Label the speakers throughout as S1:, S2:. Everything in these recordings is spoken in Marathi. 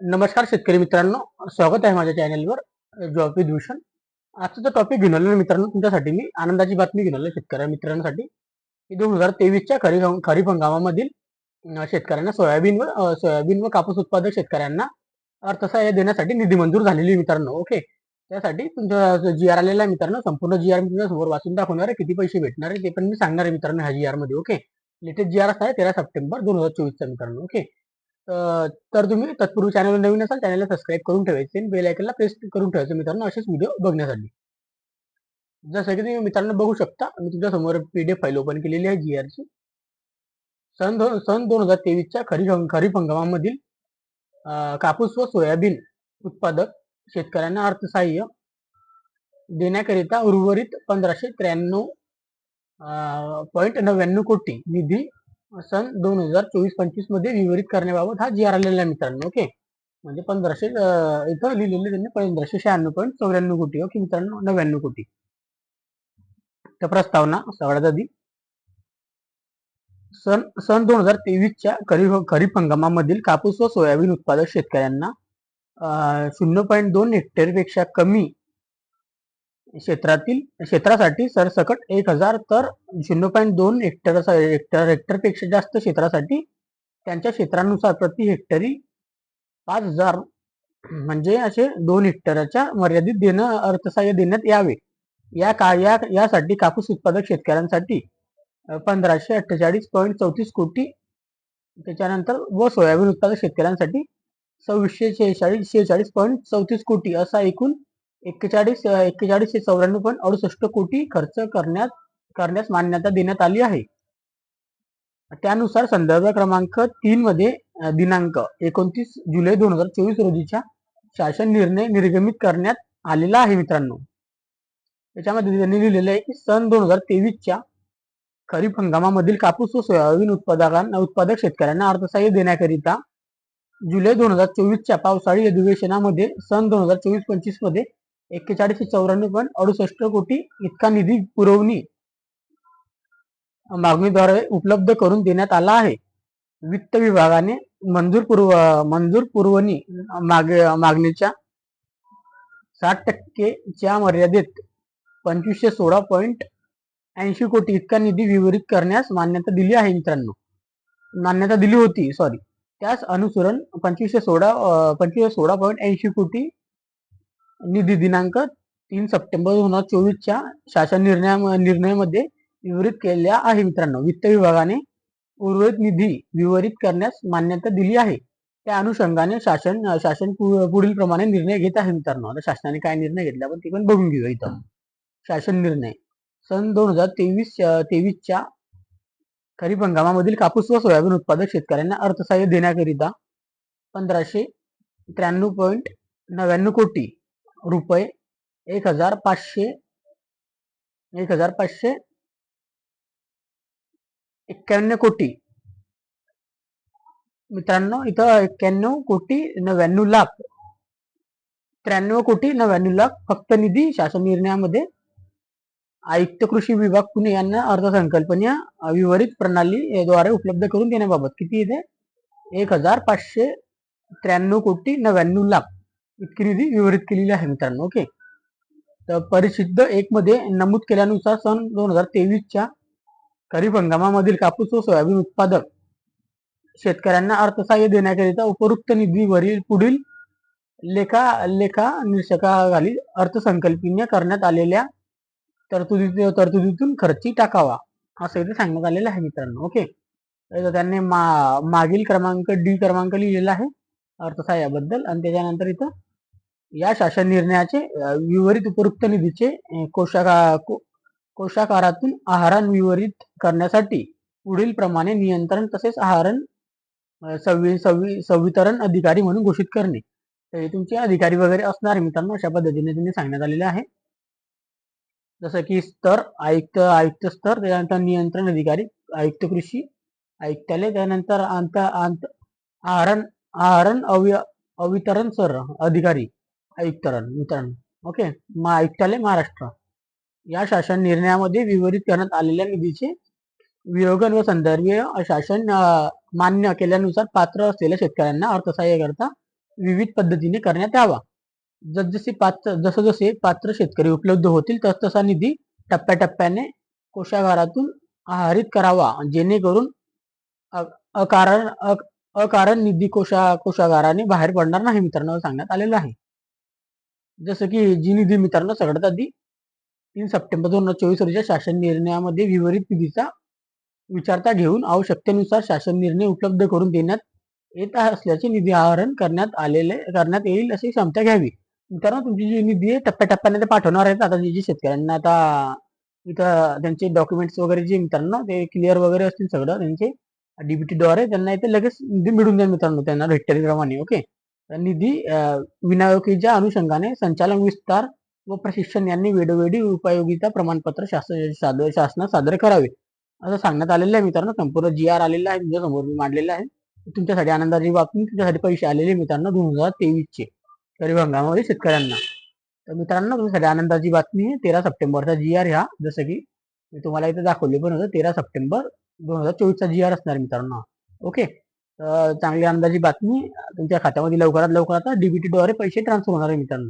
S1: नमस्कार शेतकरी मित्रांनो, स्वागत आहे माझ्या चॅनलवर जॉब विथ भूषण. आजचा जो टॉपिक घेऊन आलो मित्रांनो तुमच्यासाठी मी आनंदाची बातमी घेऊन आलो शेतकऱ्या मित्रांसाठी की 2023च्या खरीप हंगामामधील शेतकऱ्यांना सोयाबीन व कापूस उत्पादक शेतकऱ्यांना अर्थसहाय्य देण्यासाठी निधी मंजूर झालेली मित्रांनो. ओके, त्यासाठी तुमचा जी आर आलेला आहे मित्रांनो. संपूर्ण जी आर मी तुमच्या समोर वाचून दाखवणार आहे, किती पैसे भेटणार आहे ते पण मी सांगणार आहे मित्रांनो ह्या जी आर मध्ये. ओके, लेटेस्ट जी आर आहे 13 सप्टेंबर 2024 मित्रांनो. ओके, तर तुम्ही तत्पूर्वी चॅनल नवीन असाल चॅनलला सबस्क्राईब करून ठेवायचे, बेल आयकनला प्रेस करून ठेवायचं मित्रांनो असेच व्हिडिओ बघण्यासाठी. जसं की तुम्ही मित्रांनो बघू शकता, मी तुमच्या समोर पीडीएफ फाईल ओपन केलेली आहे जी आरची. सन 2023च्या खरीप हंगामामधील कापूस व सोयाबीन उत्पादक शेतकऱ्यांना अर्थसहाय्य देण्याकरिता उर्वरित 1593.99 कोटी निधी सन 2024-25 मध्ये वितरित करण्याबाबत हा जी आर आलेला आहे मित्रांनो. ओके, म्हणजे 1500 इथं लिहिलेले त्यांनी 1596.94 कोटी. ओके मित्रांनो, 99 कोटी. तर प्रस्तावना सगळ्यात आधी सन 2023च्या खरीप हंगामामधील कापूस व सोयाबीन उत्पादक शेतकऱ्यांना 0.2 हेक्टरपेक्षा कमी क्षेत्रासाठी सरसकट 1000 तर 0.2 हेक्टरपेक्षा जास्त क्षेत्रासाठी त्यांच्या क्षेत्रानुसार प्रति हेक्टरी 5000 म्हणजे असे 2 हेक्टरच्या मर्यादित अर्थसहाय्य देण्यात यावे. यासाठी कापूस उत्पादक शेतकऱ्यांसाठी 1548.34 कोटी, त्याच्यानंतर व सोयाबीन उत्पादक शेतकऱ्यांसाठी 2646.34 कोटी असा एकूण 4194.68 कोटी खर्च करण्यास मान्यता देण्यात आली आहे. त्यानुसार संदर्भ क्रमांक 3 मध्ये दिनांक 29 जुलै 2024 रोजीच्या शासन निर्णय निर्गमित करण्यात आलेला आहे मित्रांनो. त्याच्यामध्ये त्यांनी लिहिलेलं आहे की सन 2023च्या खरीप हंगामामधील कापूस व सोयाबीन उत्पादक शेतकऱ्यांना अर्थसहाय्य देण्याकरिता जुलै 2024च्या पावसाळी अधिवेशनामध्ये सन 2024-25 मध्ये 4194.68 कोटी इतका निधी पुरवणी मागणीद्वारे उपलब्ध करून देण्यात आला आहे. वित्त विभागाने मंजूर पुरवणी मागणीच्या 60% च्या मर्यादेत 2516.80 कोटी इतका निधी वितरित करण्यास मान्यता दिली आहे मित्रांनो. मान्यता दिली होती सॉरी. त्यास अनुसरून 2516.80 कोटी निधी दिनांक 3 सप्टेंबर 2024च्या शासन निर्णयामध्ये वितरित केल्या आहे मित्रांनो. वित्त विभागाने उर्वरित निधी वितरित करण्यास मान्यता दिली आहे. त्या अनुषंगाने शासन पुढील प्रमाणे निर्णय घेत आहे मित्रांनो. आता शासनाने काय निर्णय घेतला आपण ते पण बघून घेऊया इथं. शासन निर्णय सन 2023च्या खरीप हंगामामधील कापूस व सोयाबीन उत्पादक शेतकऱ्यांना अर्थसहाय्य देण्याकरिता 1593.99 कोटी रुपये 1591 कोटी मित्रांनो, इथं 93.99 लाख फक्त निधी शासन निर्णयामध्ये आयुक्त कृषी विभाग पुणे यांना अर्थसंकल्पनीय वितरित प्रणाली द्वारे उपलब्ध करून देण्याबाबत किती येते 1593.99 कोटी इतकी निधी वितरित केलेली आहे मित्रांनो. ओके, तर परिशिष्ट 1 मध्ये नमूद केल्यानुसार सन 2023च्या खरीप हंगामामधील कापूस व सोयाबीन उत्पादक शेतकऱ्यांना अर्थसहाय्य देण्याकरिता उपरोक्त निधीवरील पुढील लेखा निरीक्षकाखाली अर्थसंकल्पनीय करण्यात आलेल्या तरतुदीतून खर्ची टाकावा असं इथे सांगण्यात आलेलं आहे मित्रांनो. ओके, तर त्यांनी मागील डी क्रमांक लिहिलेला आहे अर्थसहाय्याबद्दल, आणि त्याच्यानंतर इथं या शासन निर्णयाचे वितरित उपरोक्त निधीचे कोशागारातून आहारण वितरित करण्यासाठी पुढील प्रमाणे नियंत्रण तसेच आहारण संवितरण अधिकारी म्हणून घोषित करणे. तर तुमचे अधिकारी वगैरे असणार मित्रांनो. अशा पद्धतीने त्यांनी सांगण्यात आलेले आहे. जसं की स्तर आयुक्त स्तर, त्यानंतर नियंत्रण अधिकारी आयुक्त कृषी आयुक्तालय, त्यानंतर आहारण अवितरण सर अधिकारी आयुक्तरण मित्रांनो. ओके, आयुक्तालय महाराष्ट्र या शासन निर्णयामध्ये वितरित करण्यात आलेल्या निधीचे वियोगन व संदर्भीय शासन मान्य केल्यानुसार पात्र असलेल्या शेतकऱ्यांना अर्थसहाय्य करता विविध पद्धतीने करण्यात यावा. जसे पात्र शेतकरी उपलब्ध होतील तसतसा निधी टप्प्याटप्प्याने कोषागारातून आहरित करावा, जेणेकरून अ- अकारण अ- अकारण निधी कोषागाराने बाहेर पडणार नाही मित्रांनो, सांगण्यात आलेलं आहे. जसं की जी निधी मित्रांनो सगळ्यात आधी 3 सप्टेंबर 2024 रोजीच्या शासन निर्णयामध्ये विवरित निधीचा विचारता घेऊन आवश्यकतेनुसार शासन निर्णय उपलब्ध करून देण्यात येत असल्याचे निधी आहरण करण्यात येईल अशी क्षमता घ्यावी. मित्रांनो, तुमची जी निधी आहे टप्प्याटप्प्याने ते पाठवणार आहेत. आता जे शेतकऱ्यांना आता इथं त्यांचे डॉक्युमेंट्स वगैरे जे मित्रांनो ते क्लिअर वगैरे असतील सगळं त्यांचे डीबीटीद्वारे, त्यांना इथे लगेच निधी मिळून जाईल मित्रांनो, त्यांना हेक्टरी प्रमाणे. ओके. निधी विनायोग्यच्या अनुषंगाने संचालन विस्तार व प्रशिक्षण यांनी वेळोवेळी उपयोगिता प्रमाणपत्र शासनास सादर करावे असं सांगण्यात आलेलं आहे मित्रांनो. संपूर्ण GR आलेला आहे तुमच्या समोर मी मांडलेला आहे. तुमच्यासाठी आनंदाची बातमी, तुमच्यासाठी पैसे आलेले मित्रांनो 2023 खरीप हंगामामध्ये शेतकऱ्यांना. तर मित्रांनो, तुमच्यासाठी आनंदाची बातमी आहे. 13 सप्टेंबरचा GR ह्या, जसं की मी तुम्हाला इथे दाखवले पण होतं, 13 सप्टेंबर 2024चा GR असणार मित्रांनो. ओके. चांगली आनंदाची बातमी, तुमच्या खात्यामध्ये लवकरात लवकर आता डीबीटीद्वारे पैसे ट्रान्सफर होणार आहे मित्रांनो.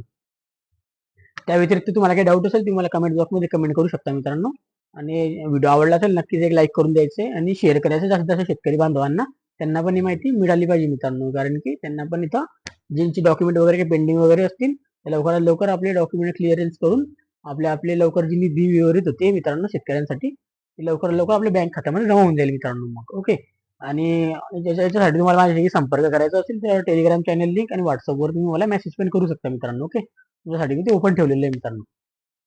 S1: त्या व्यतिरिक्त तुम्हाला काही डाऊट असेल तुम्हाला कमेंट बॉक्समध्ये कमेंट करू शकता मित्रांनो. आणि व्हिडिओ आवडला असेल नक्कीच एक लाईक करून द्यायचे आणि शेअर करायचं जास्तीत जास्त शेतकरी बांधवांना. त्यांना पण ही माहिती मिळाली पाहिजे मित्रांनो, कारण की त्यांना पण इथं ज्यांची डॉक्युमेंट वगैरे काही पेंडिंग वगैरे असतील ते लवकरात लवकर आपले डॉक्युमेंट क्लिअरन्स करून आपले लवकर जी निधी विवरित होते मित्रांनो शेतकऱ्यांसाठी, ती लवकरात लवकर आपल्या बँक खात्यामध्ये जमा होऊन जाईल मित्रांनो मग. ओके. आणि याच्यासाठी तुम्हाला माझ्याशी संपर्क करायचा असेल तर टेलिग्राम चॅनल लिंक आणि व्हॉट्सअपवर तुम्ही मला मेसेज पण करू शकता मित्रांनो. ओके. तुमच्यासाठी मी ते ओपन ठेवलेलं आहे मित्रांनो.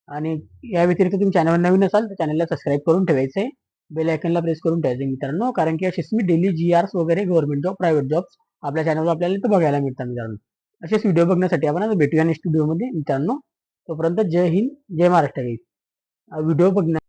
S1: आणि या व्यतिरिक्त तुम्ही चॅनलवर नवीन असाल तर चॅनलला सबस्क्राईब करून ठेवायचं आहे. बेल आयकनला प्रेस करून ठेवायचं मित्रांनो, कारण की असेच मी डेली GRs वगैरे गव्हर्नमेंट जॉब, प्रायव्हेट जॉब्स आपल्या चॅनलवर आपल्याला इथं बघायला मिळतात मित्रांनो. असेच व्हिडिओ बघण्यासाठी आपण आता भेटूया नेक्स्ट व्हिडिओमध्ये मित्रांनो. तोपर्यंत जय हिंद, जय महाराष्ट्र. व्हिडिओ बघण्या